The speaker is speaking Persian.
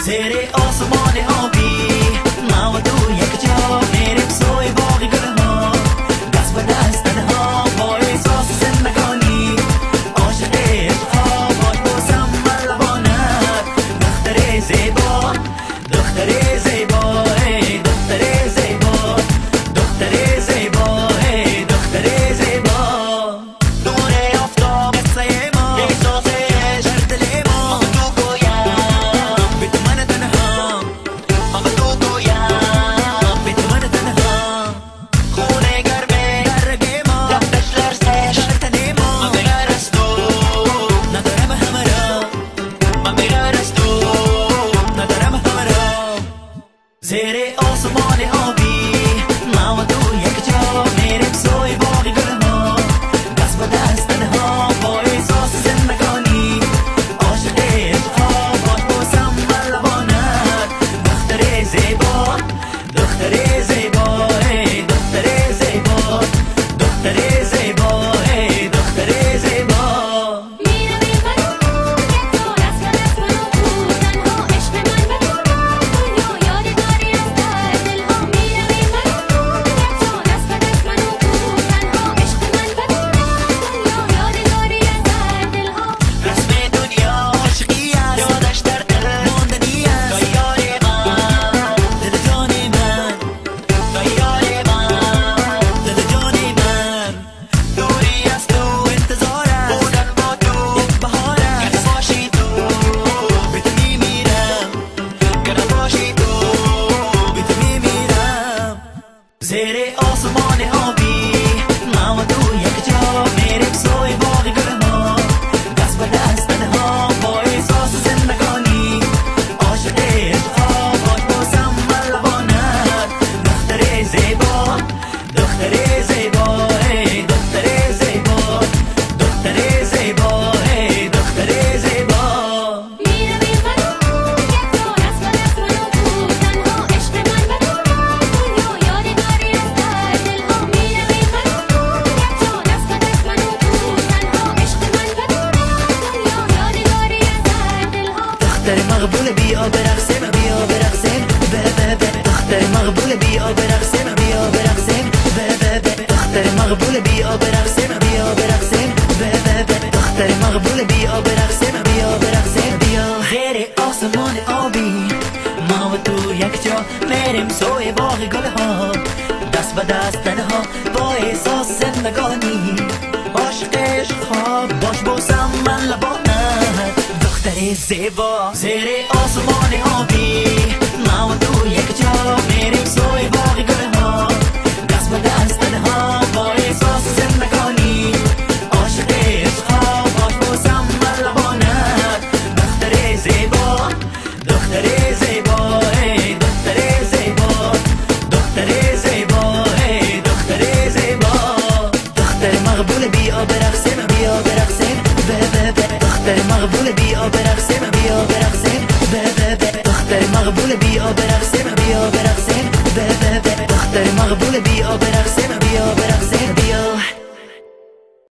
زیر آسمان آبی ما و تو یک جا میریم سوی باغ گلها، دست به دست تنها با احساس زندگانی، عاشق عشقها باش بوسم بر لبانت. دختر زیبا دختر زیبا ای دختر زیبا دختر زیبا ای دختر زیبا. نور آفتاب قصه ما احساس عشق در دل ما، تو گویم بی تو من تنها، تو گویم بی تو من تنها. خونه گرمه درگ ما رفتش لرزش در تن ما، من بغیر از تو ندارم همراه، من بغیر از تو ندارم همراه. زیر آسمان آبی ما و تو یک جا میریم سوی باغ گلها، دست به دست تنها با احساس زندگانی، عاشق عشقها باش بوسم بر لبانت. دختر زیبا دختر زیبا ای دختر زیبا دختر زیبا ای دختر زیبا. میروی فراموی تو دست به دست من و تو تنها، عشق من و تو را دنیا یادگاری از در دلها. میروی فراموی تو دست به دست من و تو تنها، عشق من و تو را دنیا یادگاری از در دلها. رسم دنیا عاشقی است، یادش در دل ماندنی است. تو یار من دل جان من، تو یار من دل جان من. دوری از تو انتظار است، بودن با تو یک بهار است. گر نباشی تو به تو میمیرم، گر نباشی تو به تو میمیرم. زیر آسمان آبی ما و تو یک جا میریم سوی باغ گلها، دست به دست تنها با احساس زندگانی، عاشق عشقها باش بوسم بر لبانت. دختر زیبا دختر زیبا ای دختر زیبا دختر زیبا ای دختر زیبا. میروی فراموی تو دست به دست من و تو تنها، عشق من و تو را دنیا یادگاری از در دلها. میروی فراموی تو دست به دست من و تو تنها، عشق من و تو را دنیا یادگاری از در دلها. دختر مقبول بیا برقصیم بیا برقصیم به به به. دختر مقبول بیا برقصیم بیا برقصیم به به به. دختر مقبول بیا برقصیم بیا برقصیم به به به. دختر مقبول بیا برقصیم بیا برقصیم بیا. زیر آسمان آبی ما و تو یک جا میریم سوی باغ گلها، دست به دست تنها با احساس زندگانی، عاشق عشقها باش بوسم من لبانت. دختر زیبا زیر آسمان آبی ما و تو یک جا میریم سوی باغ گلها، دست به دست تنها با احساس زندگانی، عاشق عشقها باش بوسم بر لبانت. دختر زیبا دختر زیبا ای دختر زیبا دختر زیبا ای دختر زیبا. دختر مقبول بیا برقصیم بیا برقصیم به به به. دختر مقبول بیا برقصیم بیا برقصیم به به به. دختر مقبول بیا برقصیم بیا برقصیم به به به. دختر مقبول بیا